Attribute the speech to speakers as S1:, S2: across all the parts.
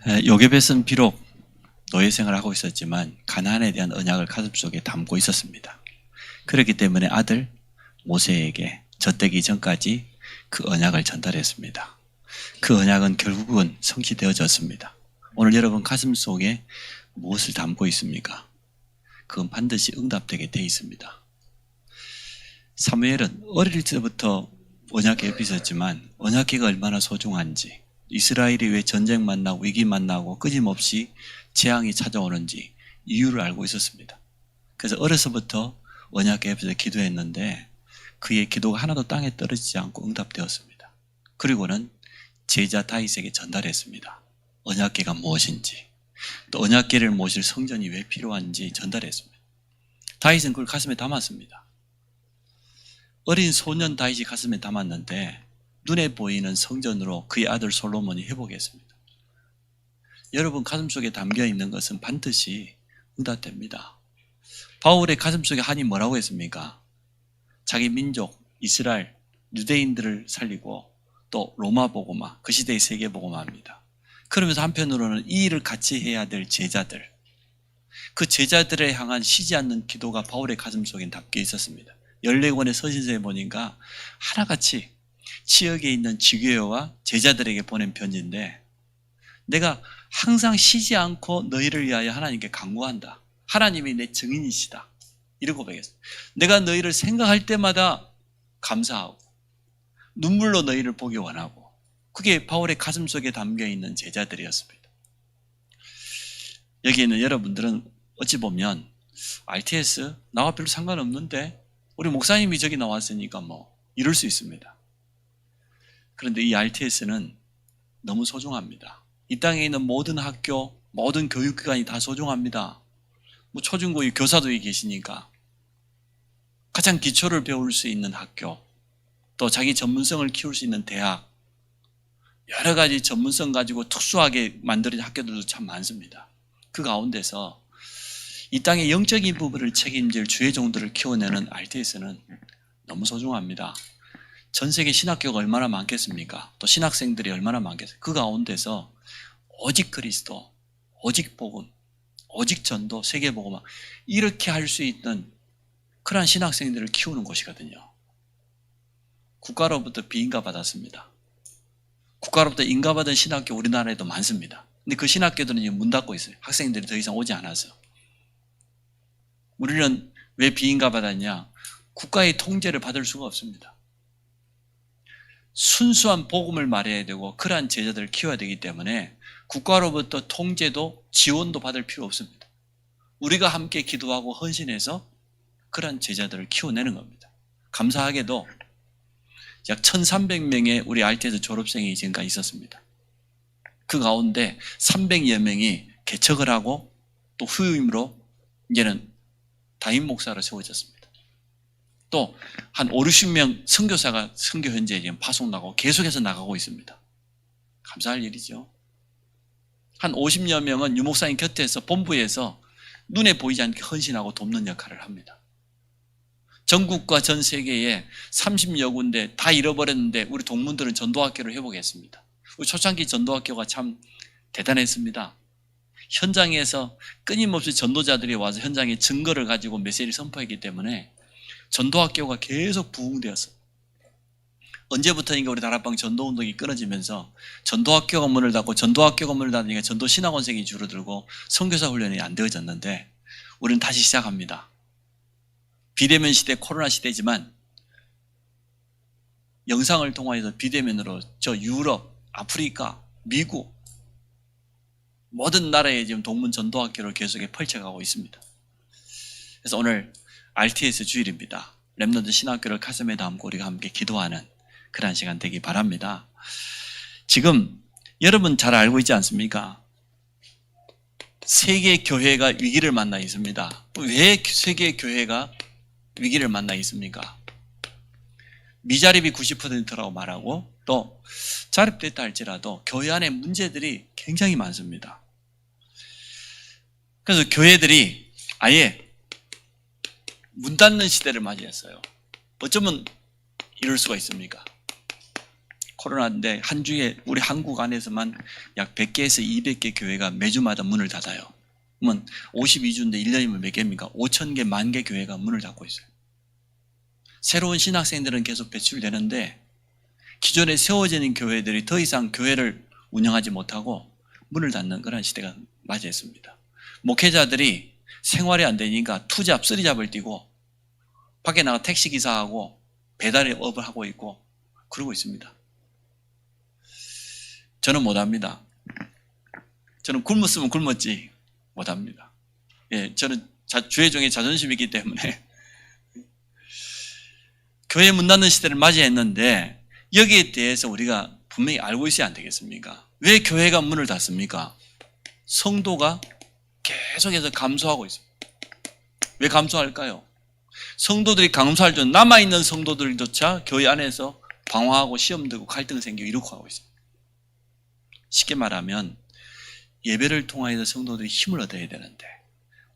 S1: 요게벳은 비록 노예 생활을 하고 있었지만 가나안에 대한 언약을 가슴속에 담고 있었습니다. 그렇기 때문에 아들 모세에게 젖되기 전까지 그 언약을 전달했습니다. 그 언약은 결국은 성취되어졌습니다. 오늘 여러분 가슴속에 무엇을 담고 있습니까? 그건 반드시 응답되게 돼 있습니다. 사무엘은 어릴 때부터 언약궤 옆에 있었지만 언약궤가 얼마나 소중한지, 이스라엘이 왜 전쟁 만나고 위기 만나고 끊임없이 재앙이 찾아오는지 이유를 알고 있었습니다. 그래서 어려서부터 언약궤 옆에서 기도했는데 그의 기도가 하나도 땅에 떨어지지 않고 응답되었습니다. 그리고는 제자 다윗에게 전달했습니다. 언약궤가 무엇인지, 또 언약궤를 모실 성전이 왜 필요한지 전달했습니다. 다윗은 그걸 가슴에 담았습니다. 어린 소년 다윗이 가슴에 담았는데 눈에 보이는 성전으로 그의 아들 솔로몬이 회복했습니다. 여러분 가슴속에 담겨있는 것은 반드시 응답됩니다. 바울의 가슴속에 한이 뭐라고 했습니까? 자기 민족 이스라엘 유대인들을 살리고 또 로마 복음화, 그 시대의 세계 복음화입니다. 그러면서 한편으로는 이 일을 같이 해야 될 제자들, 그 제자들에 향한 쉬지 않는 기도가 바울의 가슴속에 담겨 있었습니다. 14권의 서신서에 보니까 하나같이 지역에 있는 지교회와 제자들에게 보낸 편지인데, 내가 항상 쉬지 않고 너희를 위하여 하나님께 간구한다. 하나님이 내 증인이시다. 이렇게 고백했어요. 내가 너희를 생각할 때마다 감사하고 눈물로 너희를 보기 원하고, 그게 바울의 가슴속에 담겨있는 제자들이었습니다. 여기 있는 여러분들은 어찌 보면 RTS 나와 별로 상관없는데 우리 목사님이 저기 나왔으니까 뭐 이럴 수 있습니다. 그런데 이 RTS는 너무 소중합니다. 이 땅에 있는 모든 학교, 모든 교육기관이 다 소중합니다. 뭐 초중고 교사도 여기 계시니까 가장 기초를 배울 수 있는 학교, 또 자기 전문성을 키울 수 있는 대학, 여러 가지 전문성 가지고 특수하게 만들어진 학교들도 참 많습니다. 그 가운데서 이 땅의 영적인 부분을 책임질 주의 종들을 키워내는 RTS는 너무 소중합니다. 전 세계 신학교가 얼마나 많겠습니까? 또 신학생들이 얼마나 많겠어요? 그 가운데서 오직 그리스도, 오직 복음, 오직 전도, 세계복음화, 이렇게 할 수 있는 그러한 신학생들을 키우는 곳이거든요. 국가로부터 비인가 받았습니다. 국가로부터 인가받은 신학교 우리나라에도 많습니다. 근데 그 신학교들은 이제 문 닫고 있어요. 학생들이 더 이상 오지 않아서. 우리는 왜 비인가 받았냐? 국가의 통제를 받을 수가 없습니다. 순수한 복음을 말해야 되고 그러한 제자들을 키워야 되기 때문에 국가로부터 통제도 지원도 받을 필요 없습니다. 우리가 함께 기도하고 헌신해서 그러한 제자들을 키워내는 겁니다. 감사하게도 약 1,300명의 우리 RT에서 졸업생이 지금까지 있었습니다. 그 가운데 300여 명이 개척을 하고 또 후임으로 이제는 담임 목사로 세워졌습니다. 또 한 50명 선교사가 선교 현지에 지금 파송 나가고 계속해서 나가고 있습니다. 감사할 일이죠. 한 50여 명은 유목사님 곁에서 본부에서 눈에 보이지 않게 헌신하고 돕는 역할을 합니다. 전국과 전 세계에 30여 군데 다 잃어버렸는데 우리 동문들은 전도학교를 회복했습니다. 우리 초창기 전도학교가 참 대단했습니다. 현장에서 끊임없이 전도자들이 와서 현장에 증거를 가지고 메시지를 선포했기 때문에 전도학교가 계속 부흥되었어요. 언제부터인가 우리 다락방 전도운동이 끊어지면서 전도학교가 문을 닫고 전도학교가 문을 닫으니까 전도신학원생이 줄어들고 선교사 훈련이 안 되어졌는데 우리는 다시 시작합니다. 비대면 시대, 코로나 시대지만 영상을 통해서 비대면으로 저 유럽, 아프리카, 미국 모든 나라에 지금 동문 전도학교를 계속해 펼쳐가고 있습니다. 그래서 오늘 RTS 주일입니다. 렘넌트 신학교를 가슴에 담고 우리가 함께 기도하는 그런 시간 되기 바랍니다. 지금 여러분 잘 알고 있지 않습니까? 세계 교회가 위기를 만나 있습니다. 왜 세계 교회가 위기를 만나 있습니까? 미자립이 90%라고 말하고 또 자립됐다 할지라도 교회 안에 문제들이 굉장히 많습니다. 그래서 교회들이 아예 문 닫는 시대를 맞이했어요. 어쩌면 이럴 수가 있습니까? 코로나인데 한 주에 우리 한국 안에서만 약 100개에서 200개 교회가 매주마다 문을 닫아요. 그러면 52주인데 1년이면 몇 개입니까? 5,000개, 10,000개 교회가 문을 닫고 있어요. 새로운 신학생들은 계속 배출되는데 기존에 세워진 교회들이 더 이상 교회를 운영하지 못하고 문을 닫는 그런 시대가 맞이했습니다. 목회자들이 생활이 안 되니까 투잡, 쓰리잡을 뛰고 밖에 나가 택시기사하고 배달업을 하고 있고 그러고 있습니다. 저는 못합니다. 저는 굶었으면 굶었지 못합니다. 예, 저는 주의 종의 자존심이 있기 때문에 교회 문 닫는 시대를 맞이했는데 여기에 대해서 우리가 분명히 알고 있어야 안 되겠습니까? 왜 교회가 문을 닫습니까? 성도가 계속해서 감소하고 있습니다. 왜 감소할까요? 성도들이 감소할 때 남아있는 성도들조차 교회 안에서 방황하고 시험 들고 갈등 생기고 이렇게 하고 있습니다. 쉽게 말하면 예배를 통하여서 성도들이 힘을 얻어야 되는데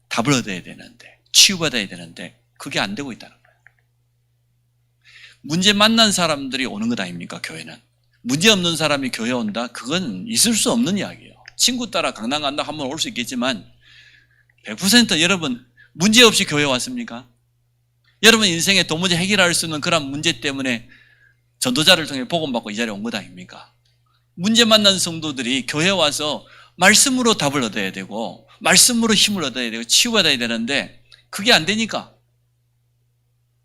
S1: 답을 얻어야 되는데 치유받아야 되는데 그게 안 되고 있다는 거예요. 문제 만난 사람들이 오는 것 아닙니까? 교회는. 문제 없는 사람이 교회 온다? 그건 있을 수 없는 이야기예요. 친구 따라 강남 간다 한번 올 수 있겠지만 100% 여러분 문제 없이 교회 왔습니까? 여러분 인생에 도무지 해결할 수 없는 그런 문제 때문에 전도자를 통해 복음받고 이 자리에 온 것 아닙니까? 문제 만난 성도들이 교회 와서 말씀으로 답을 얻어야 되고 말씀으로 힘을 얻어야 되고 치유받아야 되는데 그게 안 되니까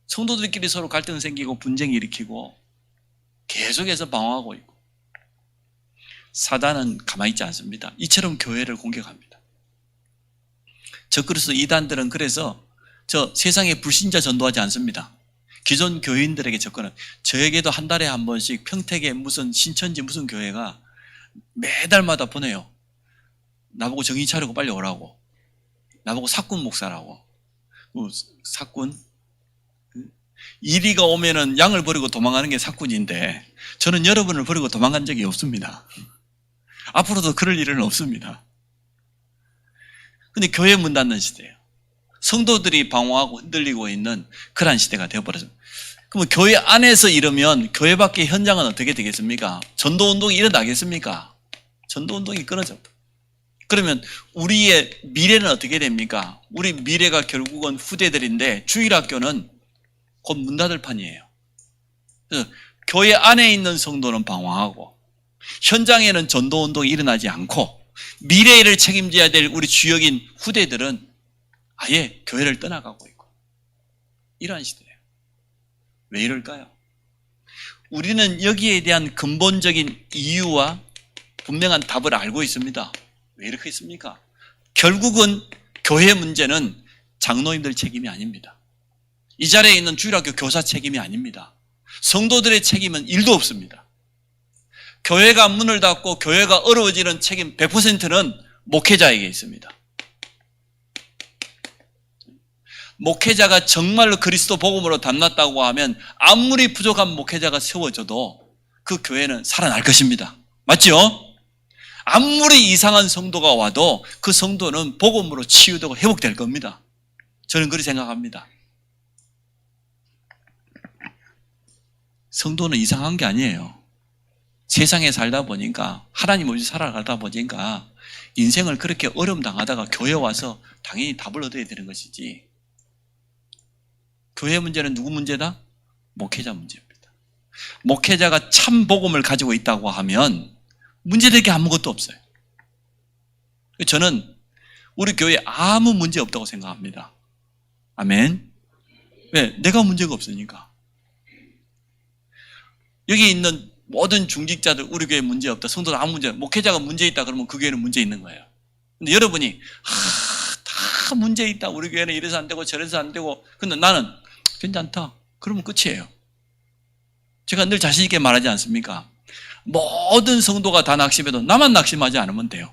S1: 성도들끼리 서로 갈등 생기고 분쟁이 일으키고 계속해서 방황하고 있고 사단은 가만히 있지 않습니다. 이처럼 교회를 공격합니다. 적그리스도 이단들은 그래서 저 세상에 불신자 전도하지 않습니다. 기존 교인들에게 접근은 저에게도 한 달에 한 번씩 평택에 무슨 신천지 무슨 교회가 매달마다 보내요. 나보고 정신 차리고 빨리 오라고. 나보고 사꾼 목사라고. 사꾼? 이리가 오면은 양을 버리고 도망가는 게 사꾼인데 저는 여러분을 버리고 도망간 적이 없습니다. 앞으로도 그럴 일은 없습니다. 근데 교회 문 닫는 시대예요. 성도들이 방황하고 흔들리고 있는 그러한 시대가 되어버렸습니다. 그러면 교회 안에서 이러면 교회 밖의 현장은 어떻게 되겠습니까? 전도운동이 일어나겠습니까? 전도운동이 끊어져. 그러면 우리의 미래는 어떻게 됩니까? 우리 미래가 결국은 후대들인데 주일학교는 곧 문 닫을 판이에요. 그래서 교회 안에 있는 성도는 방황하고 현장에는 전도운동이 일어나지 않고 미래를 책임져야 될 우리 주역인 후대들은 아예 교회를 떠나가고 있고 이러한 시대예요. 왜 이럴까요? 우리는 여기에 대한 근본적인 이유와 분명한 답을 알고 있습니다. 왜 이렇게 있습니까? 결국은 교회 문제는 장로님들 책임이 아닙니다. 이 자리에 있는 주일학교 교사 책임이 아닙니다. 성도들의 책임은 1도 없습니다. 교회가 문을 닫고 교회가 어려워지는 책임 100%는 목회자에게 있습니다. 목회자가 정말로 그리스도 복음으로 담났다고 하면 아무리 부족한 목회자가 세워져도 그 교회는 살아날 것입니다. 맞죠? 아무리 이상한 성도가 와도 그 성도는 복음으로 치유되고 회복될 겁니다. 저는 그렇게 생각합니다. 성도는 이상한 게 아니에요. 세상에 살다 보니까 하나님 없이 살아가다 보니까 인생을 그렇게 어려움 당하다가 교회 와서 당연히 답을 얻어야 되는 것이지. 교회 문제는 누구 문제다? 목회자 문제입니다. 목회자가 참 복음을 가지고 있다고 하면 문제될 게 아무것도 없어요. 저는 우리 교회에 아무 문제 없다고 생각합니다. 아멘. 왜? 내가 문제가 없으니까. 여기 있는 모든 중직자들 우리 교회에 문제 없다. 성도들 아무 문제 없다. 목회자가 문제 있다 그러면 그 교회는 문제 있는 거예요. 근데 여러분이 다 문제 있다. 우리 교회는 이래서 안 되고 저래서 안 되고 근데 나는 괜찮다. 그러면 끝이에요. 제가 늘 자신 있게 말하지 않습니까? 모든 성도가 다 낙심해도 나만 낙심하지 않으면 돼요.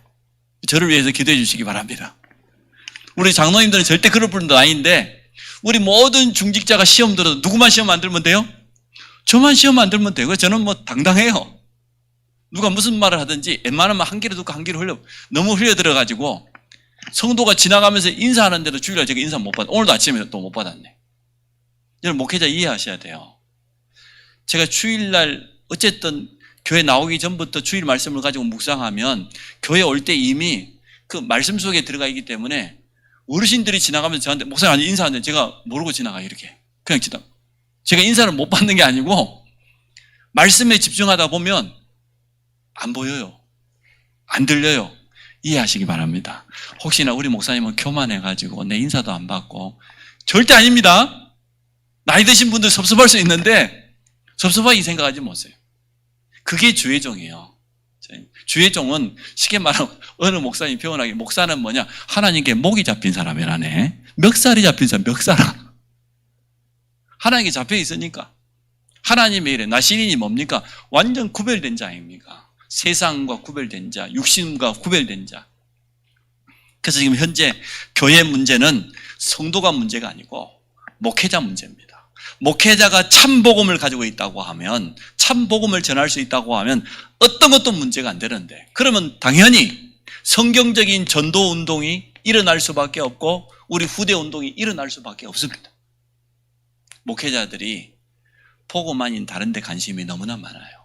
S1: 저를 위해서 기도해 주시기 바랍니다. 우리 장로님들은 절대 그럴 분도 아닌데 우리 모든 중직자가 시험 들어도 누구만 시험 안 들면 돼요? 저만 시험 안 들면 되고 저는 뭐 당당해요. 누가 무슨 말을 하든지 웬만하면 한 귀로 듣고 한 귀로 너무 흘려들어가지고 성도가 지나가면서 인사하는데도 주일날 제가 인사 못 받아. 오늘도 아침에 또 못 받았네. 여러분 목회자 이해하셔야 돼요. 제가 주일날 어쨌든 교회 나오기 전부터 주일 말씀을 가지고 묵상하면 교회 올 때 이미 그 말씀 속에 들어가 있기 때문에 어르신들이 지나가면서 저한테 목사님 인사하는데 제가 모르고 지나가요. 이렇게 그냥 제가 인사를 못 받는 게 아니고 말씀에 집중하다 보면 안 보여요. 안 들려요. 이해하시기 바랍니다. 혹시나 우리 목사님은 교만해가지고 내 인사도 안 받고 절대 아닙니다. 나이 드신 분들 섭섭할 수 있는데 섭섭하게 생각하지 마세요. 그게 주의 종이에요. 주의 종은 쉽게 말하면 어느 목사님 표현하기 목사는 뭐냐? 하나님께 목이 잡힌 사람이라네. 멱살이 잡힌 사람, 멱살아. 하나님께 잡혀 있으니까. 하나님의 일에 나 신인이 뭡니까? 완전 구별된 자입니까? 세상과 구별된 자, 육신과 구별된 자. 그래서 지금 현재 교회 문제는 성도가 문제가 아니고 목회자 문제입니다. 목회자가 참 복음을 가지고 있다고 하면, 참 복음을 전할 수 있다고 하면 어떤 것도 문제가 안 되는데, 그러면 당연히 성경적인 전도 운동이 일어날 수밖에 없고 우리 후대 운동이 일어날 수밖에 없습니다. 목회자들이 복음 아닌 다른 데 관심이 너무나 많아요.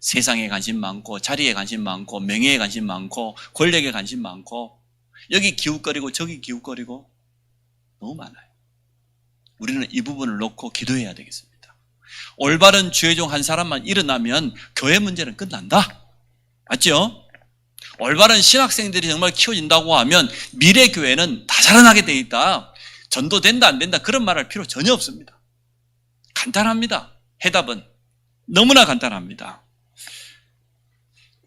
S1: 세상에 관심 많고 자리에 관심 많고 명예에 관심 많고 권력에 관심 많고 여기 기웃거리고 저기 기웃거리고 너무 많아요. 우리는 이 부분을 놓고 기도해야 되겠습니다. 올바른 주의종 한 사람만 일어나면 교회 문제는 끝난다. 맞죠? 올바른 신학생들이 정말 키워진다고 하면 미래 교회는 다 자라나게 돼 있다. 전도된다 안 된다 그런 말할 필요 전혀 없습니다. 간단합니다. 해답은 너무나 간단합니다.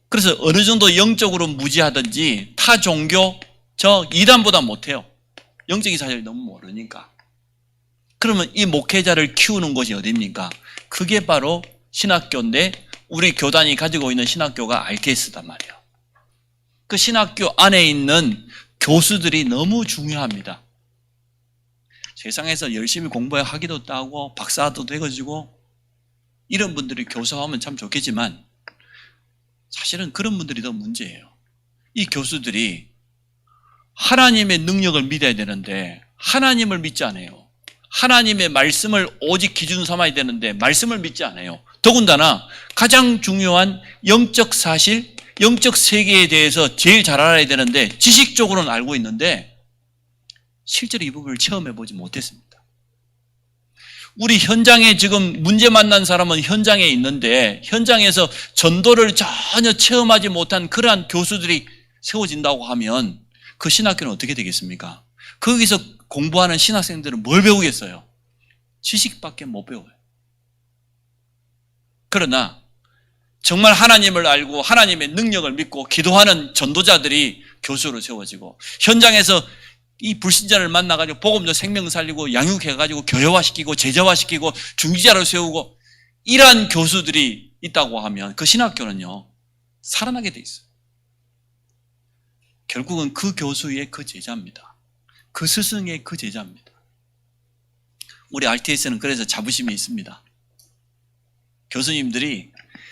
S1: 그래서 어느 정도 영적으로 무지하든지 타 종교 저 이단보다 못해요. 영적인 사실을 너무 모르니까. 그러면 이 목회자를 키우는 곳이 어디입니까? 그게 바로 신학교인데 우리 교단이 가지고 있는 신학교가 RTS단 말이에요. 그 신학교 안에 있는 교수들이 너무 중요합니다. 세상에서 열심히 공부하기도 따고 박사도 되어지고 이런 분들이 교수하면 참 좋겠지만 사실은 그런 분들이 더 문제예요. 이 교수들이 하나님의 능력을 믿어야 되는데 하나님을 믿지 않아요. 하나님의 말씀을 오직 기준 삼아야 되는데 말씀을 믿지 않아요. 더군다나 가장 중요한 영적 사실, 영적 세계에 대해서 제일 잘 알아야 되는데 지식적으로는 알고 있는데 실제로 이 부분을 체험해보지 못했습니다. 우리 현장에 지금 문제 만난 사람은 현장에 있는데 현장에서 전도를 전혀 체험하지 못한 그러한 교수들이 세워진다고 하면 그 신학교는 어떻게 되겠습니까? 거기서 공부하는 신학생들은 뭘 배우겠어요? 지식밖에 못 배워요. 그러나 정말 하나님을 알고 하나님의 능력을 믿고 기도하는 전도자들이 교수로 세워지고 현장에서 이 불신자를 만나가지고 복음도 생명 살리고 양육해가지고 교회화시키고 제자화시키고 중지자로 세우고 이러한 교수들이 있다고 하면 그 신학교는요 살아나게 돼 있어요. 결국은 그 교수의 그 제자입니다. 그 스승의 그 제자입니다. 우리 RTS는 그래서 자부심이 있습니다. 교수님들이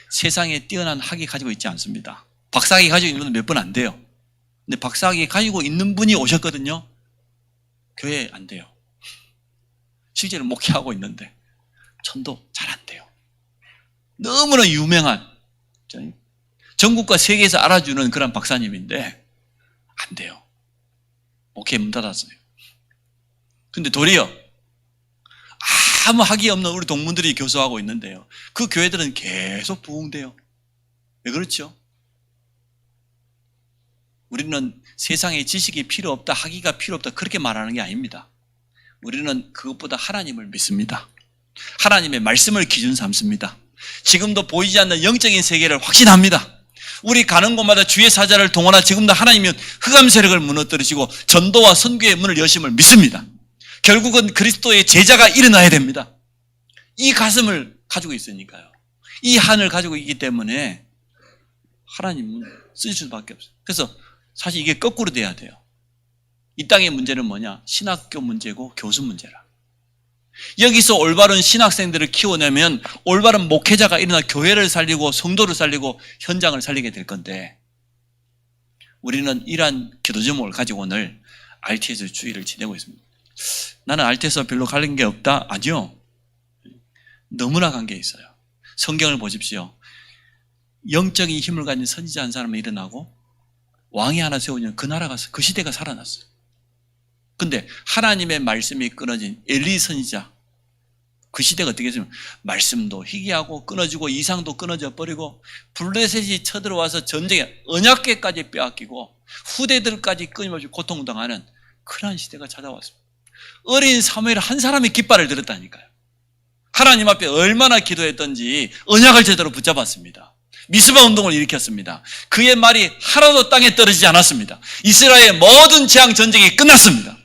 S1: 세상에 뛰어난 학위 가지고 있지 않습니다. 박사학위 가지고 있는 분은 몇 분 안 돼요. 근데 박사학위 가지고 있는 분이 오셨거든요. 교회 안 돼요. 실제로 목회하고 있는데 전도 잘 안 돼요. 너무나 유명한 전국과 세계에서 알아주는 그런 박사님인데 안 돼요. 목회 문 닫았어요. 근데 도리어 아무 학위 없는 우리 동문들이 교수하고 있는데요. 그 교회들은 계속 부흥돼요. 왜 그렇죠? 우리는 세상에 지식이 필요 없다, 학위가 필요 없다 그렇게 말하는 게 아닙니다. 우리는 그것보다 하나님을 믿습니다. 하나님의 말씀을 기준 삼습니다. 지금도 보이지 않는 영적인 세계를 확신합니다. 우리 가는 곳마다 주의 사자를 동원하 지금도 하나님은 흑암 세력을 무너뜨리시고 전도와 선교의 문을 여심을 믿습니다. 결국은 그리스도의 제자가 일어나야 됩니다. 이 가슴을 가지고 있으니까요. 이 한을 가지고 있기 때문에 하나님은 쓰실 수밖에 없어요. 그래서 사실 이게 거꾸로 돼야 돼요. 이 땅의 문제는 뭐냐? 신학교 문제고 교수 문제라. 여기서 올바른 신학생들을 키워내면 올바른 목회자가 일어나 교회를 살리고 성도를 살리고 현장을 살리게 될 건데 우리는 이러한 기도 제목을 가지고 오늘 RTS 주의를 지내고 있습니다. 나는 RTS와 별로 관련 게 없다? 아니요. 너무나 관계 있어요. 성경을 보십시오. 영적인 힘을 가진 선지자 한 사람이 일어나고 왕이 하나 세우면 그 나라가 그 시대가 살아났어요. 근데 하나님의 말씀이 끊어진 엘리 선지자, 그 시대가 어떻게 했으면 말씀도 희귀하고 끊어지고 이상도 끊어져 버리고 블레셋이 쳐들어와서 전쟁에 언약궤까지 빼앗기고 후대들까지 끊임없이 고통당하는 그러한 시대가 찾아왔습니다. 어린 사무엘 한 사람이 깃발을 들었다니까요. 하나님 앞에 얼마나 기도했던지 언약을 제대로 붙잡았습니다. 미스바 운동을 일으켰습니다. 그의 말이 하나도 땅에 떨어지지 않았습니다. 이스라엘의 모든 재앙 전쟁이 끝났습니다.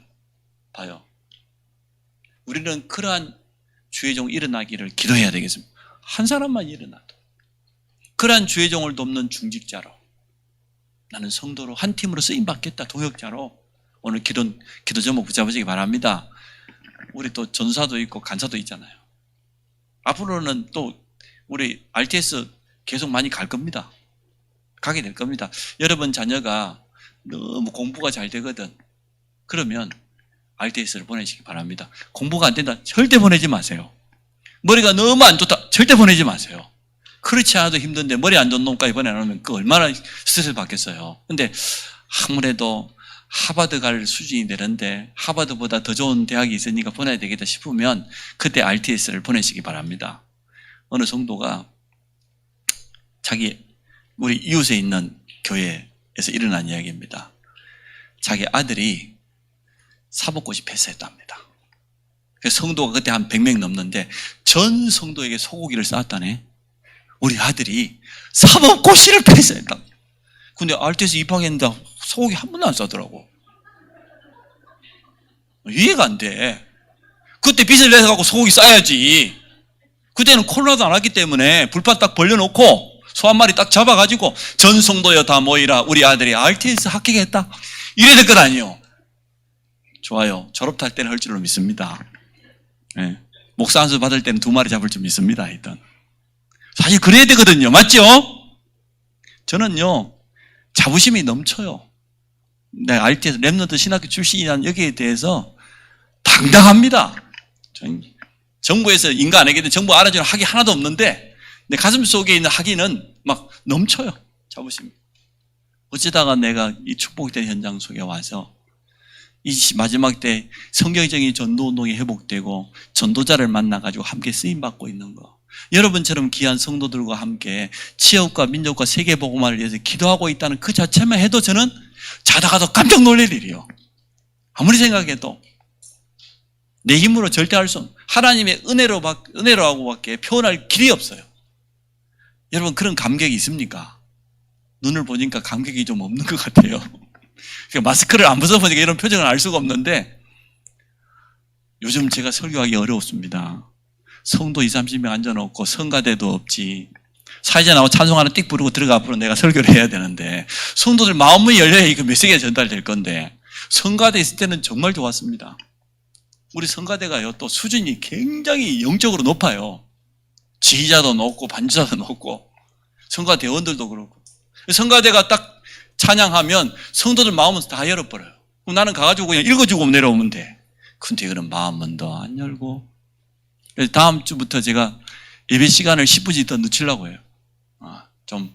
S1: 봐요. 우리는 그러한 주의 종 일어나기를 기도해야 되겠습니다. 한 사람만 일어나도 그러한 주의 종을 돕는 중직자로, 나는 성도로 한 팀으로 쓰임받겠다, 동역자로 오늘 기도 제목 붙잡으시기 바랍니다. 우리 또 전사도 있고 간사도 있잖아요. 앞으로는 또 우리 RTS 계속 많이 갈 겁니다. 가게 될 겁니다. 여러분 자녀가 너무 공부가 잘 되거든. 그러면 RTS를 보내시기 바랍니다. 공부가 안 된다, 절대 보내지 마세요. 머리가 너무 안 좋다, 절대 보내지 마세요. 그렇지 않아도 힘든데 머리 안 좋은 놈까지 보내놓으면 그 얼마나 스트레스 받겠어요. 근데 아무래도 하버드 갈 수준이 되는데 하버드보다 더 좋은 대학이 있으니까 보내야 되겠다 싶으면 그때 RTS를 보내시기 바랍니다. 어느 성도가 우리 이웃에 있는 교회에서 일어난 이야기입니다. 자기 아들이 사법고시 패스했답니다. 성도가 그때 한 100명 넘는데 전 성도에게 소고기를 쌓았다네. 우리 아들이 사법고시를 패스했다. 근데 RTS 입학했는데 소고기 한 번도 안 싸더라고. 이해가 안 돼. 그때 빚을 내서 소고기 싸야지. 그때는 코로나도 안 왔기 때문에 불판 딱 벌려놓고 소 한 마리 딱 잡아가지고 전 성도여 다 모이라, 우리 아들이 RTS 합격했다, 이래야 될 것 아니에요. 좋아요. 졸업할 때는 할 줄로 믿습니다. 네. 목사 안수 받을 때는 2마리 잡을 줄 믿습니다. 하여튼 사실 그래야 되거든요. 맞죠? 저는요 자부심이 넘쳐요. 내가 RTS 랩런트 신학교 출신이라는 여기에 대해서 당당합니다. 정부에서 인가 안 하게 된 정부 알아주는 학위 하나도 없는데 내 가슴 속에 있는 학위는 막 넘쳐요. 자부심이. 어쩌다가 내가 이 축복이 된 현장 속에 와서 이 마지막 때 성경적인 전도운동이 회복되고 전도자를 만나가지고 함께 쓰임받고 있는 거, 여러분처럼 귀한 성도들과 함께 지역과 민족과 세계복음화를 위해서 기도하고 있다는 그 자체만 해도 저는 자다가도 깜짝 놀랄 일이요. 아무리 생각해도 내 힘으로 절대 할 수 없는, 하나님의 은혜로하고밖에 표현할 길이 없어요. 여러분 그런 감격이 있습니까? 눈을 보니까 감격이 좀 없는 것 같아요. 마스크를 안 벗어보니까 이런 표정을 알 수가 없는데, 요즘 제가 설교하기 어려웠습니다. 성도 20, 30명 앉아놓고 성가대도 없지, 사회자 나오고 찬송 하나 띡 부르고 들어가 앞으로 내가 설교를 해야 되는데, 성도들 마음이 열려야 이거 메시지가 전달될 건데, 성가대 있을 때는 정말 좋았습니다. 우리 성가대가요 또 수준이 굉장히 영적으로 높아요. 지휘자도 높고 반주자도 높고 성가대원들도 그렇고, 성가대가 딱 찬양하면 성도들 마음은 다 열어버려요. 그럼 나는 가가지고 그냥 읽어주고 내려오면 돼. 근데 그런 마음은 더 안 열고, 그래서 다음 주부터 제가 예배 시간을 10분씩 더 늦추려고 해요. 좀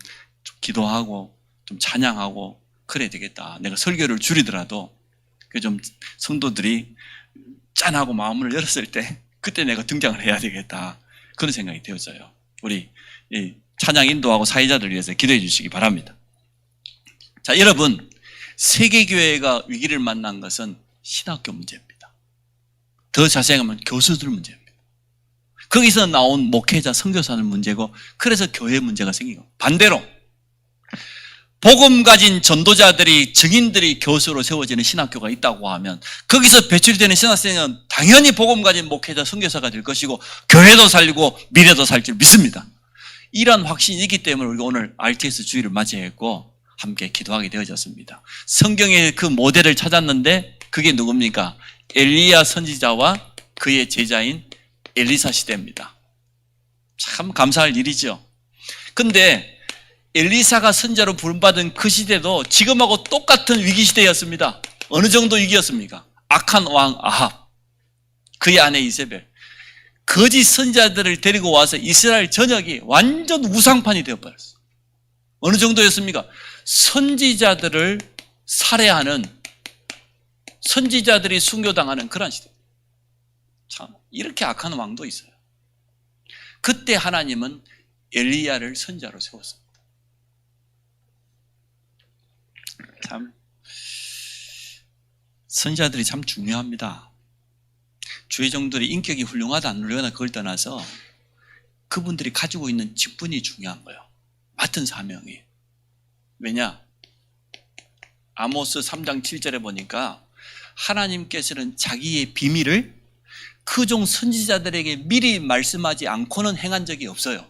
S1: 기도하고 좀 찬양하고 그래야 되겠다. 내가 설교를 줄이더라도 좀 성도들이 짠하고 마음을 열었을 때 그때 내가 등장을 해야 되겠다, 그런 생각이 되었어요. 우리 찬양 인도하고 사회자들 위해서 기도해 주시기 바랍니다. 자, 여러분, 세계교회가 위기를 만난 것은 신학교 문제입니다. 더 자세히 하면 교수들 문제입니다. 거기서 나온 목회자, 선교사들 문제고, 그래서 교회 문제가 생기고, 반대로 복음 가진 전도자들이, 증인들이 교수로 세워지는 신학교가 있다고 하면 거기서 배출되는 신학생은 당연히 복음 가진 목회자, 선교사가 될 것이고 교회도 살리고 미래도 살 줄 믿습니다. 이런 확신이 있기 때문에 우리가 오늘 RTS 주일을 맞이했고 함께 기도하게 되어졌습니다. 성경의 그 모델을 찾았는데 그게 누굽니까? 엘리야 선지자와 그의 제자인 엘리사 시대입니다. 참 감사할 일이죠. 근데 엘리사가 선지자로 부름받은 그 시대도 지금하고 똑같은 위기 시대였습니다. 어느 정도 위기였습니까? 악한 왕 아합, 그의 아내 이세벨, 거짓 선지자들을 데리고 와서 이스라엘 전역이 완전 우상판이 되어버렸어요. 어느 정도였습니까? 선지자들을 살해하는, 선지자들이 순교당하는 그런 시대. 참, 이렇게 악한 왕도 있어요. 그때 하나님은 엘리야를 선지자로 세웠습니다. 참, 선지자들이 참 중요합니다. 주의 종들이 인격이 훌륭하다 안 훌륭하다 그걸 떠나서 그분들이 가지고 있는 직분이 중요한 거예요. 맡은 사명이. 왜냐? 아모스 3장 7절에 보니까 하나님께서는 자기의 비밀을 그 종 선지자들에게 미리 말씀하지 않고는 행한 적이 없어요.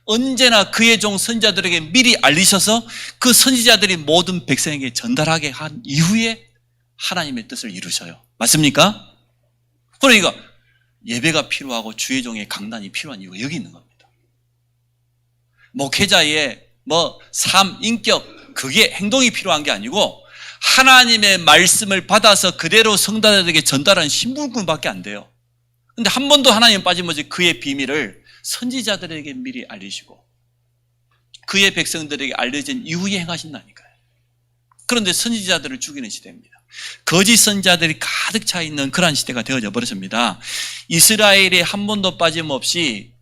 S1: 언제나 그의 종 선지자들에게 미리 알리셔서 그 선지자들이 모든 백성에게 전달하게 한 이후에 하나님의 뜻을 이루셔요. 맞습니까? 그러니까 예배가 필요하고 주의 종의 강단이 필요한 이유가 여기 있는 겁니다. 목회자의 삶, 인격, 그게 행동이 필요한 게 아니고 하나님의 말씀을 받아서 그대로 성도들에게 전달하는 신분꾼밖에 안 돼요. 근데 한 번도 하나님 빠짐없이 그의 비밀을 선지자들에게 미리 알리시고 그의 백성들에게 알려진 이후에 행하신다니까요. 그런데 선지자들을 죽이는 시대입니다. 거짓 선지자들이 가득 차 있는 그러한 시대가 되어져 버렸습니다. 이스라엘이 한 번도 빠짐없이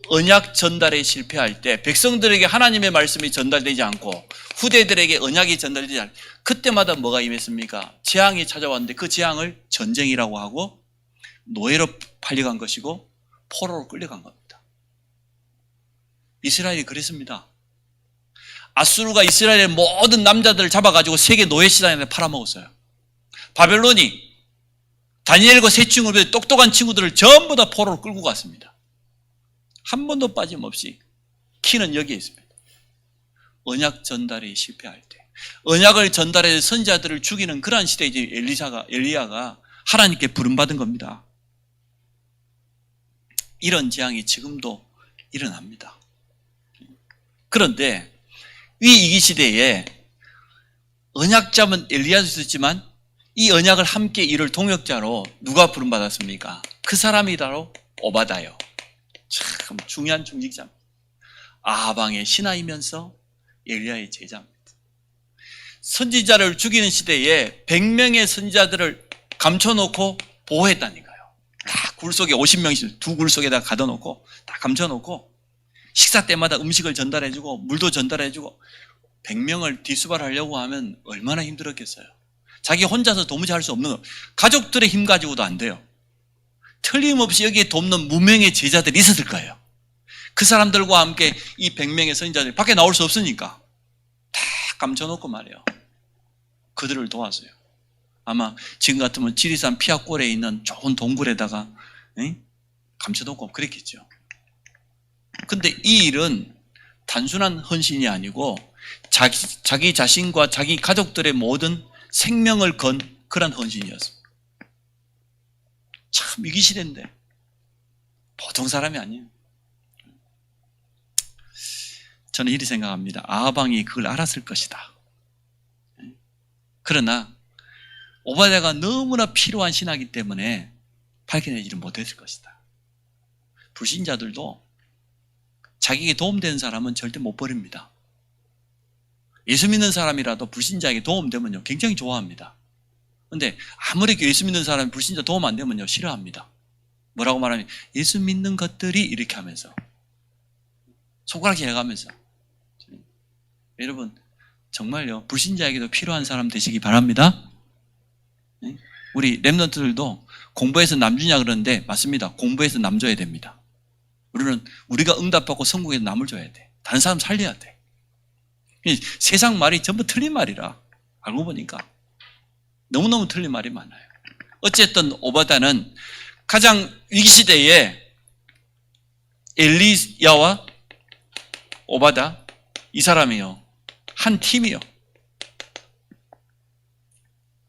S1: 언약 전달에 실패할 때 백성들에게 하나님의 말씀이 전달되지 않고 후대들에게 언약이 전달되지 않고 그때마다 뭐가 임했습니까? 재앙이 찾아왔는데 그 재앙을 전쟁이라고 하고 노예로 팔려간 것이고 포로로 끌려간 겁니다. 이스라엘이 그랬습니다. 아수르가 이스라엘의 모든 남자들을 잡아가지고 세계 노예시장에 팔아먹었어요. 바벨론이 다니엘과 세 친구들, 똑똑한 친구들을 전부 다 포로로 끌고 갔습니다. 한 번도 빠짐없이 키는 여기에 있습니다. 언약 전달이 실패할 때 언약을 전달해 선지자들을 죽이는 그러한 시대에 이제 엘리야가 하나님께 부름받은 겁니다. 이런 재앙이 지금도 일어납니다. 그런데 이 시대에 언약 잡은 엘리야도 있었지만 이 언약을 함께 이룰 동역자로 누가 부름받았습니까? 그 사람이 바로 오바다요. 참 중요한 중직자입니다. 아하방의 신하이면서 엘리야의 제자입니다. 선지자를 죽이는 시대에 100명의 선지자들을 감춰놓고 보호했다니까요. 다 굴 속에 50명씩 두 굴 속에다 가둬놓고 다 감춰놓고 식사 때마다 음식을 전달해주고 물도 전달해주고 100명을 뒤수발하려고 하면 얼마나 힘들었겠어요. 자기 혼자서 도무지 할 수 없는 거. 가족들의 힘 가지고도 안 돼요. 틀림없이 여기에 돕는 무명의 제자들이 있었을 거예요. 그 사람들과 함께 이 100명의 선지자들이 밖에 나올 수 없으니까 다 감춰놓고 말이에요. 그들을 도왔어요. 아마 지금 같으면 지리산 피아골에 있는 좋은 동굴에다가 감춰놓고 그랬겠죠. 근데 이 일은 단순한 헌신이 아니고 자기 자신과 자기 가족들의 모든 생명을 건 그런 헌신이었습니다. 참 위기 시대인데 보통 사람이 아니에요. 저는 이렇게 생각합니다. 아하방이 그걸 알았을 것이다. 그러나 오바댜가 너무나 필요한 신하이기 때문에 발견하지를 못했을 것이다. 불신자들도 자기에게 도움되는 사람은 절대 못 버립니다. 예수 믿는 사람이라도 불신자에게 도움되면요 굉장히 좋아합니다. 그런데 아무리 예수 믿는 사람이 불신자 도움 안 되면요 싫어합니다. 뭐라고 말하면 예수 믿는 것들이 이렇게 하면서 손가락 해가면서 여러분 정말요 불신자에게도 필요한 사람 되시기 바랍니다. 우리 랩런트들도 공부해서 남 주냐 그러는데 맞습니다. 공부해서 남 줘야 됩니다. 우리가 응답받고 성공해서 남을 줘야 돼. 다른 사람 살려야 돼. 세상 말이 전부 틀린 말이라 알고 보니까 너무너무 틀린 말이 많아요. 어쨌든 오바다는 가장 위기시대에 엘리야와 오바다 이 사람이요 한 팀이요.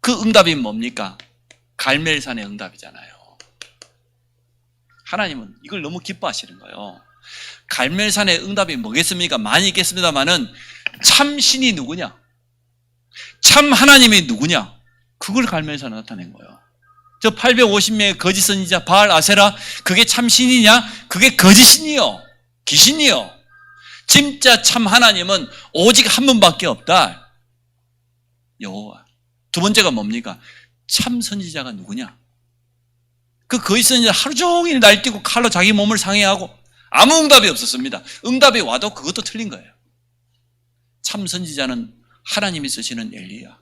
S1: 그 응답이 뭡니까? 갈멜산의 응답이잖아요. 하나님은 이걸 너무 기뻐하시는 거예요. 갈멜산의 응답이 뭐겠습니까? 많이 있겠습니다만은 참 신이 누구냐? 참 하나님이 누구냐? 그걸 갈멜산에 나타낸 거예요. 저 850명의 거짓 선지자 바알 아세라 그게 참 신이냐? 그게 거짓 신이요. 귀신이요. 진짜 참 하나님은 오직 한 분밖에 없다. 여호와. 두 번째가 뭡니까? 참 선지자가 누구냐? 그 거짓 선지자 하루 종일 날뛰고 칼로 자기 몸을 상해하고 아무 응답이 없었습니다. 응답이 와도 그것도 틀린 거예요. 참 선지자는 하나님이 쓰시는 엘리야.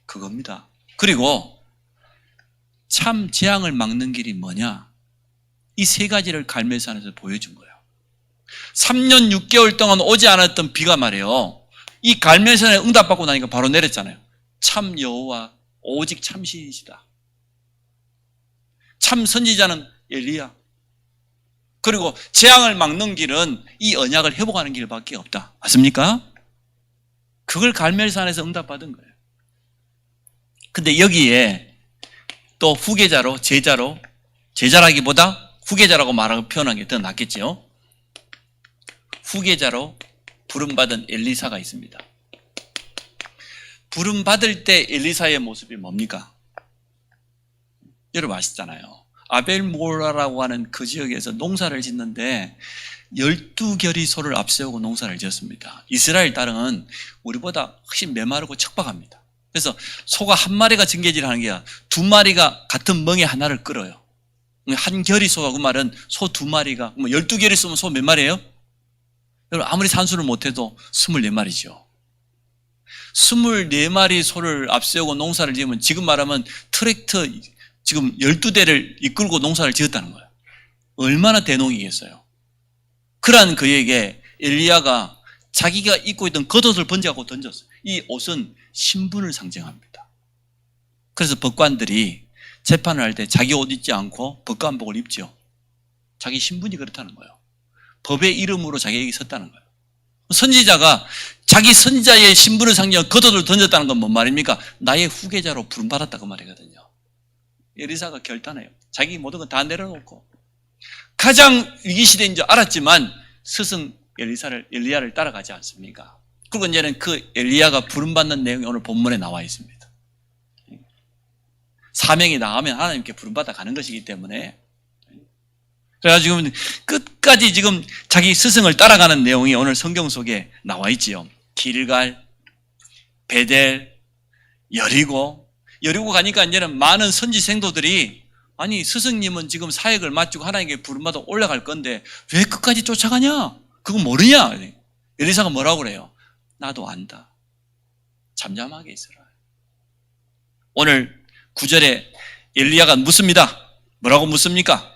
S1: 그겁니다. 그리고 참 재앙을 막는 길이 뭐냐? 이 세 가지를 갈멜산에서 보여준 거예요. 3년 6개월 동안 오지 않았던 비가 말이에요. 이 갈멜산에 응답받고 나니까 바로 내렸잖아요. 참 여호와 오직 참 신이시다. 참 선지자는 엘리야. 그리고 재앙을 막는 길은 이 언약을 회복하는 길밖에 없다. 맞습니까? 그걸 갈멜산에서 응답받은 거예요. 근데 여기에 또 후계자로 제자라기보다 후계자라고 말하고 표현한 게 더 낫겠죠. 후계자로 부름받은 엘리사가 있습니다. 부름받을 때 엘리사의 모습이 뭡니까? 여러분 아시잖아요. 아벨모라라고 하는 그 지역에서 농사를 짓는데 12결의 소를 앞세우고 농사를 지었습니다. 이스라엘 땅은 우리보다 훨씬 메마르고 척박합니다. 그래서 소가 한 마리가 증개질하는 게 아니라 두 마리가 같은 멍에 하나를 끌어요. 한 결의 소가 그 말은 소 두 마리가 12결의 소면 소 몇 마리예요? 여러분 아무리 산수를 못해도 24마리죠. 24마리 소를 앞세우고 농사를 지으면 지금 말하면 트랙터 지금 12대를 이끌고 농사를 지었다는 거예요. 얼마나 대농이겠어요. 그러한 그에게 엘리야가 자기가 입고 있던 겉옷을 번져갖고 던졌어요. 이 옷은 신분을 상징합니다. 그래서 법관들이 재판을 할 때 자기 옷 입지 않고 법관복을 입죠. 자기 신분이 그렇다는 거예요. 법의 이름으로 자기에게 섰다는 거예요. 선지자가 자기 선지자의 신분을 상징하는 겉옷을 던졌다는 건 뭔 말입니까? 나의 후계자로 부름받았다 그 말이거든요. 엘리사가 결단해요. 자기 모든 건 다 내려놓고 가장 위기시대인 줄 알았지만 스승 엘리야를 따라가지 않습니까? 그리고 이제는 그 엘리야가 부름받는 내용이 오늘 본문에 나와 있습니다. 사명이 나가면 하나님께 부름받아 가는 것이기 때문에 그래가지고 끝까지 지금 자기 스승을 따라가는 내용이 오늘 성경 속에 나와 있지요. 길갈, 베델, 여리고 가니까 이제는 많은 선지 생도들이 아니 스승님은 지금 사역을 마치고 하나님께 부름받아 올라갈 건데 왜 끝까지 쫓아가냐? 그거 모르냐? 엘리사가 뭐라고 그래요? 나도 안다. 잠잠하게 있어라. 오늘 9절에 엘리야가 묻습니다. 뭐라고 묻습니까?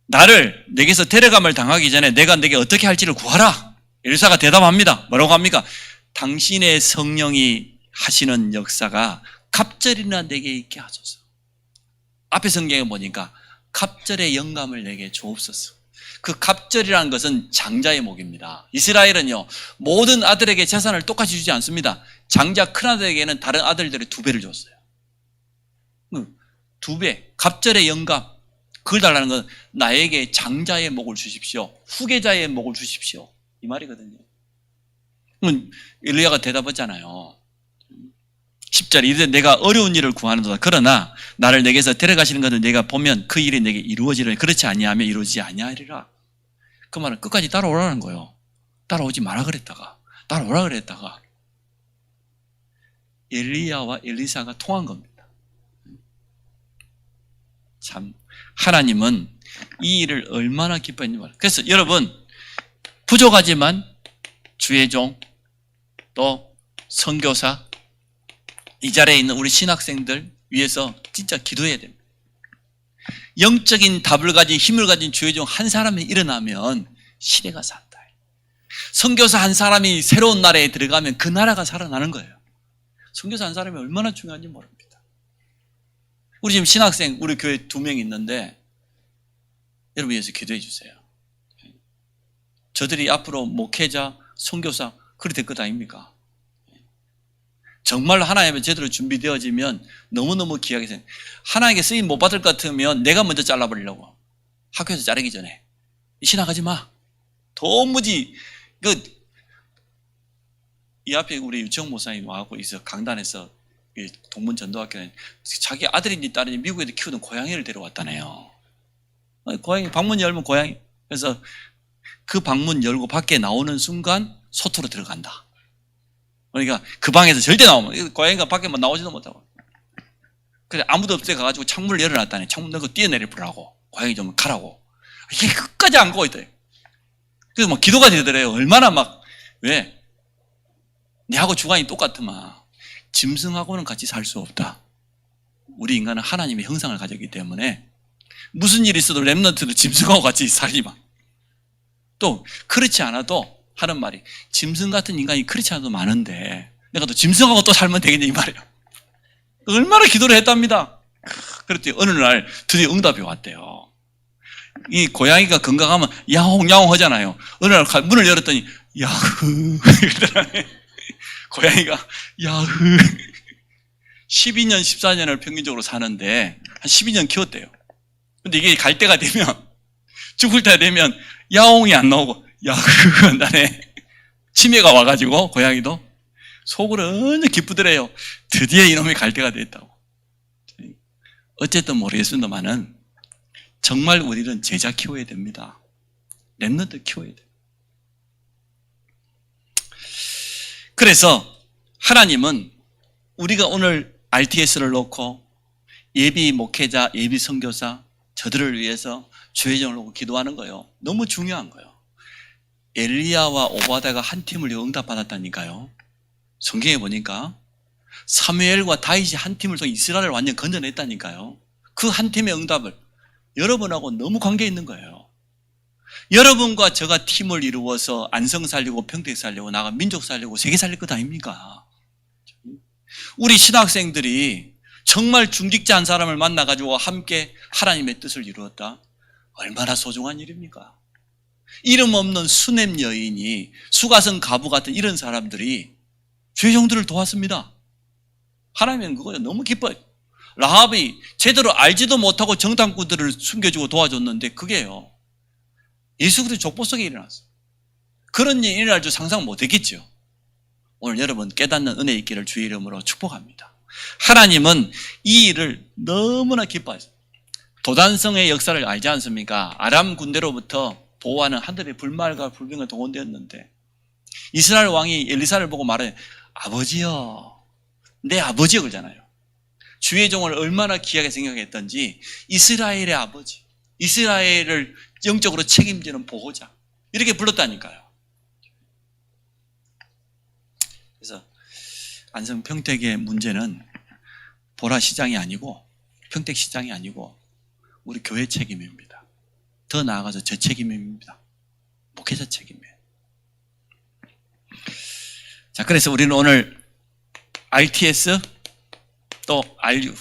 S1: 나를 내게서 데려감을 당하기 전에 내가 내게 어떻게 할지를 구하라. 엘리사가 대답합니다. 뭐라고 합니까? 당신의 성령이 하시는 역사가 갑절이나 내게 있게 하소서. 앞에 성경에 보니까 갑절의 영감을 내게 주옵소서. 그 갑절이라는 것은 장자의 목입니다. 이스라엘은요 모든 아들에게 재산을 똑같이 주지 않습니다. 장자 큰아들에게는 다른 아들들이 2배를 줬어요. 2배 갑절의 영감 그걸 달라는 건 나에게 장자의 목을 주십시오. 후계자의 목을 주십시오. 이 말이거든요. 엘리야가 대답했잖아요. 10절 이르되 내가 어려운 일을 구하는도다. 그러나 나를 내게서 데려가시는 것을 내가 보면 그 일이 내게 이루어지려니 그렇지 아니하면 이루어지지 아니하리라. 그 말은 끝까지 따라오라는 거예요. 따라오지 마라 그랬다가 따라오라 그랬다가 엘리야와 엘리사가 통한 겁니다. 참 하나님은 이 일을 얼마나 기뻐했는지 몰라요. 그래서 여러분 부족하지만 주의 종 또 선교사 이 자리에 있는 우리 신학생들 위해서 진짜 기도해야 됩니다. 영적인 답을 가진 힘을 가진 주의 종 한 사람이 일어나면 시대가 산다. 선교사 한 사람이 새로운 나라에 들어가면 그 나라가 살아나는 거예요. 선교사 한 사람이 얼마나 중요한지 모릅니다. 우리 지금 신학생 우리 교회 2명 있는데 여러분 위해서 기도해 주세요. 저들이 앞으로 목회자, 선교사 그리 될 것 아닙니까? 정말로 하나님의 제대로 준비되어지면 너무너무 귀하게 생각해요. 하나님께 쓰임 못 받을 것 같으면 내가 먼저 잘라버리려고. 학교에서 자르기 전에. 신학하지 마. 도무지 이 앞에 우리 유청 목사님 와갖고 있어 강단에서 동문 전도학교에 자기 아들인지 딸인지 미국에서 키우던 고양이를 데려왔다네요. 고양이 방문 열면 고양이. 그래서 그 방문 열고 밖에 나오는 순간 소토로 들어간다. 그러니까 그 방에서 절대 나오면 고양이가 밖에만 나오지도 못하고. 그래서 아무도 없을 때 가가지고 창문을 열어놨다니 창문 열고 뛰어내려 보라고. 고양이 좀 가라고. 이게 끝까지 안 가고 있더래요. 그래서 막 기도가 되더래요. 얼마나 막, 왜? 내하고 주관이 똑같으면 짐승하고는 같이 살 수 없다. 우리 인간은 하나님의 형상을 가졌기 때문에 무슨 일이 있어도 렘넌트도 짐승하고 같이 살지만 또 그렇지 않아도 하는 말이 짐승 같은 인간이 그렇지 않아도 많은데 내가 또 짐승하고 또 살면 되겠냐 이 말이에요. 얼마나 기도를 했답니다. 그랬더니 어느 날 드디어 응답이 왔대요. 이 고양이가 건강하면 야옹야옹 하잖아요. 어느 날 문을 열었더니 야흐 이러더라고요. 고양이가 야흐 12년 14년을 평균적으로 사는데 한 12년 키웠대요. 근데 이게 갈 때가 되면 죽을 때가 되면 야옹이 안 나오고 야흐 한다네. 치매가 와가지고 고양이도 속으로 언제 기쁘더래요. 드디어 이놈이 갈 때가 됐다고. 어쨌든 모르겠습니다만은 정말 우리는 제자 키워야 됩니다. 렘넌트 키워야 돼요. 그래서 하나님은 우리가 오늘 RTS를 놓고 예비 목회자, 예비 선교사 저들을 위해서 주의정을 놓고 기도하는 거예요. 너무 중요한 거예요. 엘리야와 오바다가 한 팀을 응답받았다니까요. 성경에 보니까 사무엘과 다윗이 한 팀을 통해 이스라엘을 완전 건져냈다니까요. 그 한 팀의 응답을 여러분하고 너무 관계 있는 거예요. 여러분과 저가 팀을 이루어서 안성 살리고 평택 살리고 나가 민족 살리고 세계 살릴 것 아닙니까? 우리 신학생들이 정말 중직자 한 사람을 만나가지고 함께 하나님의 뜻을 이루었다. 얼마나 소중한 일입니까? 이름 없는 수냄 여인이 수가성 가부 같은 이런 사람들이 죄종들을 도왔습니다. 하나님은 그거에 너무 기뻐요. 라합이 제대로 알지도 못하고 정탐꾼들을 숨겨주고 도와줬는데 그게요. 예수 그리스도 족보 속에 일어났어요. 그런 일이 일어날 줄 상상 못했겠죠. 오늘 여러분 깨닫는 은혜 있기를 주의 이름으로 축복합니다. 하나님은 이 일을 너무나 기뻐하세요. 도단성의 역사를 알지 않습니까? 아람 군대로부터 보호하는 하늘의 불말과 불병을 동원되었는데 이스라엘 왕이 엘리사를 보고 말해 아버지여, 내 아버지여 그러잖아요. 주의 종을 얼마나 귀하게 생각했던지 이스라엘의 아버지, 이스라엘을 영적으로 책임지는 보호자 이렇게 불렀다니까요. 그래서 안성 평택의 문제는 보라 시장이 아니고 평택 시장이 아니고 우리 교회 책임입니다. 더 나아가서 저 책임입니다. 목회자 책임이에요. 자, 그래서 우리는 오늘 RTS 또 RU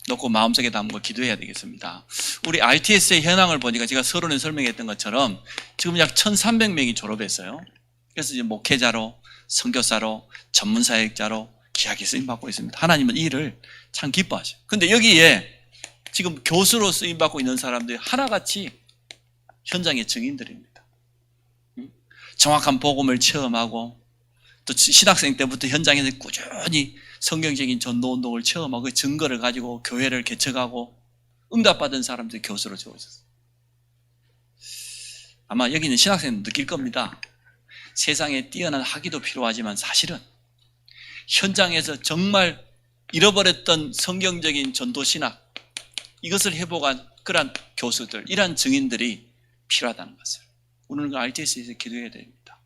S1: 놓고 마음속에 담고 기도해야 되겠습니다. 우리 RTS의 현황을 보니까 제가 서론에 설명했던 것처럼 지금 약 1,300명이 졸업했어요. 그래서 이제 목회자로, 선교사로, 전문사역자로 귀하게 쓰임받고 있습니다. 하나님은 이 일을 참 기뻐하셔요. 근데 여기에 지금 교수로 쓰임받고 있는 사람들이 하나같이 현장의 증인들입니다. 정확한 복음을 체험하고 또 신학생 때부터 현장에서 꾸준히 성경적인 전도운동을 체험하고 그 증거를 가지고 교회를 개척하고 응답받은 사람들이 교수로 적어 있었어요. 아마 여기는 신학생은 느낄 겁니다. 세상에 뛰어난 학위도 필요하지만 사실은 현장에서 정말 잃어버렸던 성경적인 전도신학 이것을 회복한 그러한 교수들, 이러한 증인들이 필요하다는 것을 오늘 RTS에서 기도해야 됩니다.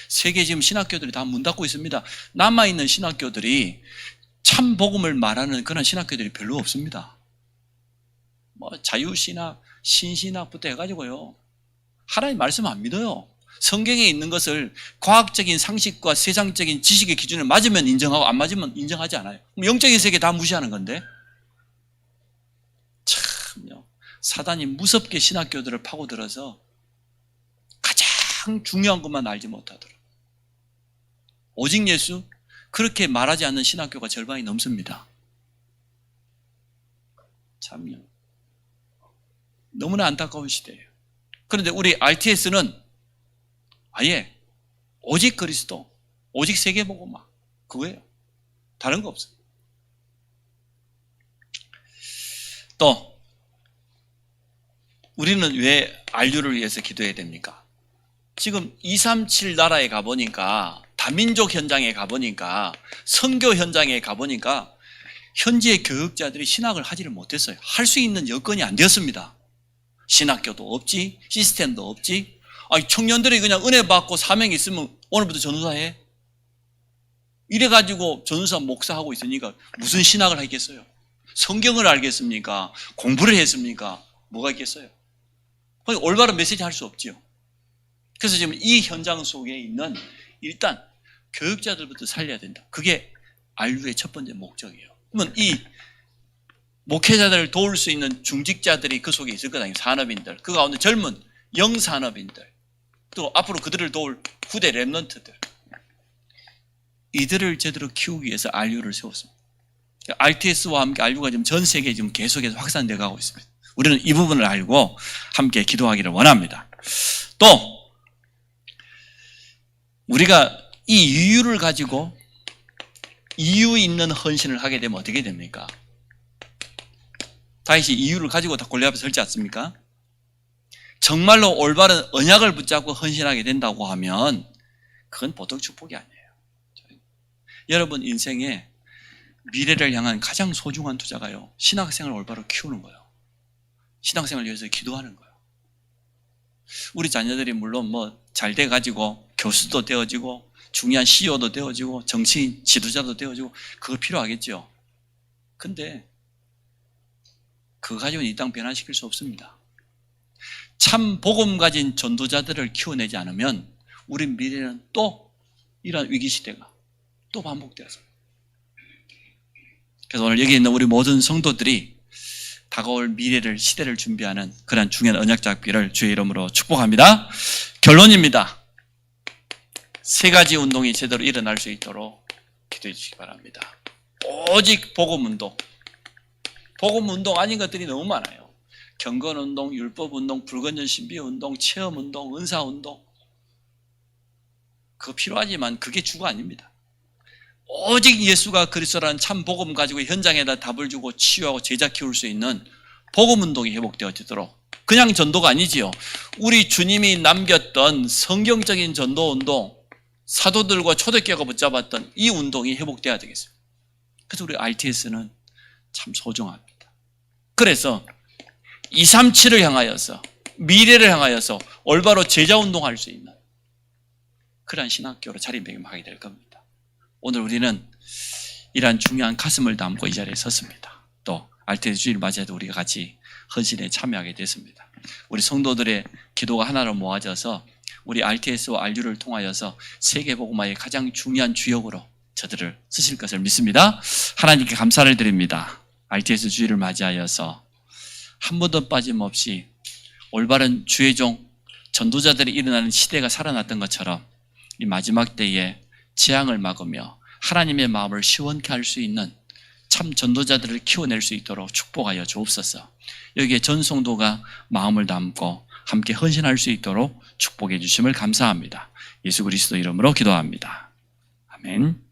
S1: 세계 지금 신학교들이 다 문 닫고 있습니다. 남아있는 신학교들이 참 복음을 말하는 그런 신학교들이 별로 없습니다. 뭐 자유신학, 신신학부터 해가지고요. 하나님 말씀 안 믿어요. 성경에 있는 것을 과학적인 상식과 세상적인 지식의 기준에 맞으면 인정하고 안 맞으면 인정하지 않아요. 영적인 세계 다 무시하는 건데 참요. 사단이 무섭게 신학교들을 파고들어서 가장 중요한 것만 알지 못하더라고요. 오직 예수? 그렇게 말하지 않는 신학교가 절반이 넘습니다. 참요. 너무나 안타까운 시대예요. 그런데 우리 RTS는 아예 오직 그리스도, 오직 세계복음화 그거예요. 다른 거 없어요. 또 우리는 왜 RU를 위해서 기도해야 됩니까? 지금 237 나라에 가보니까, 다민족 현장에 가보니까, 선교 현장에 가보니까 현지의 교육자들이 신학을 하지를 못했어요. 할 수 있는 여건이 안 되었습니다. 신학교도 없지, 시스템도 없지. 아니, 청년들이 그냥 은혜 받고 사명이 있으면 오늘부터 전도사 해? 이래가지고 전도사 목사하고 있으니까 무슨 신학을 하겠어요? 성경을 알겠습니까? 공부를 했습니까? 뭐가 있겠어요? 올바른 메시지 할 수 없지요. 그래서 지금 이 현장 속에 있는 일단 교육자들부터 살려야 된다. 그게 RU의 첫 번째 목적이에요. 그러면 이 목회자들을 도울 수 있는 중직자들이 그 속에 있을 거다. 산업인들, 그 가운데 젊은 영산업인들, 또 앞으로 그들을 도울 후대 랩런트들, 이들을 제대로 키우기 위해서 RU를 세웠습니다. RTS와 함께 RU가 지금 전 세계에 지금 계속해서 확산되어 가고 있습니다. 우리는 이 부분을 알고 함께 기도하기를 원합니다. 또 우리가 이 이유를 가지고 이유 있는 헌신을 하게 되면 어떻게 됩니까? 다윗이 이유를 가지고 다 골리앗 앞에 설지 않습니까? 정말로 올바른 언약을 붙잡고 헌신하게 된다고 하면 그건 보통 축복이 아니에요. 여러분 인생에 미래를 향한 가장 소중한 투자가요, 신학생활을 올바로 키우는 거예요. 신학생활을 위해서 기도하는 거예요. 우리 자녀들이 물론 뭐 잘 돼가지고 교수도 되어지고 중요한 CEO도 되어지고 정치인 지도자도 되어지고 그거 필요하겠죠. 근데 그거 가지고는 이 땅 변화시킬 수 없습니다. 참 복음 가진 전도자들을 키워내지 않으면 우리 미래는 또 이런 위기 시대가 또 반복되어서, 그래서 오늘 여기 있는 우리 모든 성도들이 다가올 미래를, 시대를 준비하는 그런 중요한 언약 잡기를 주의 이름으로 축복합니다. 결론입니다. 세 가지 운동이 제대로 일어날 수 있도록 기도해 주시기 바랍니다. 오직 복음운동. 복음운동 아닌 것들이 너무 많아요. 경건운동, 율법운동, 불건전 신비운동, 체험운동, 은사운동. 그거 필요하지만 그게 주가 아닙니다. 오직 예수가 그리스도라는 참 복음 가지고 현장에다 답을 주고 치유하고 제자 키울 수 있는 복음운동이 회복되어지도록, 그냥 전도가 아니지요. 우리 주님이 남겼던 성경적인 전도운동, 사도들과 초대교회가 붙잡았던 이 운동이 회복돼야 되겠어요. 그래서 우리 RTS는 참 소중합니다. 그래서 237을 향하여서, 미래를 향하여서 올바로 제자운동할 수 있는 그러한 신학교로 자리매김하게 될 겁니다. 오늘 우리는 이러한 중요한 가슴을 담고 이 자리에 섰습니다. 또 RTS 주일 맞이해도 우리가 같이 헌신에 참여하게 됐습니다. 우리 성도들의 기도가 하나로 모아져서 우리 RTS와 RU를 통하여서 세계복음화의 가장 중요한 주역으로 저들을 쓰실 것을 믿습니다. 하나님께 감사를 드립니다. RTS 주일을 맞이하여서 한 번도 빠짐없이 올바른 주의 종 전도자들이 일어나는 시대가 살아났던 것처럼 이 마지막 때에 재앙을 막으며 하나님의 마음을 시원케 할 수 있는 참 전도자들을 키워낼 수 있도록 축복하여 주옵소서. 여기에 전 성도가 마음을 담고 함께 헌신할 수 있도록 축복해 주심을 감사합니다. 예수 그리스도 이름으로 기도합니다. 아멘.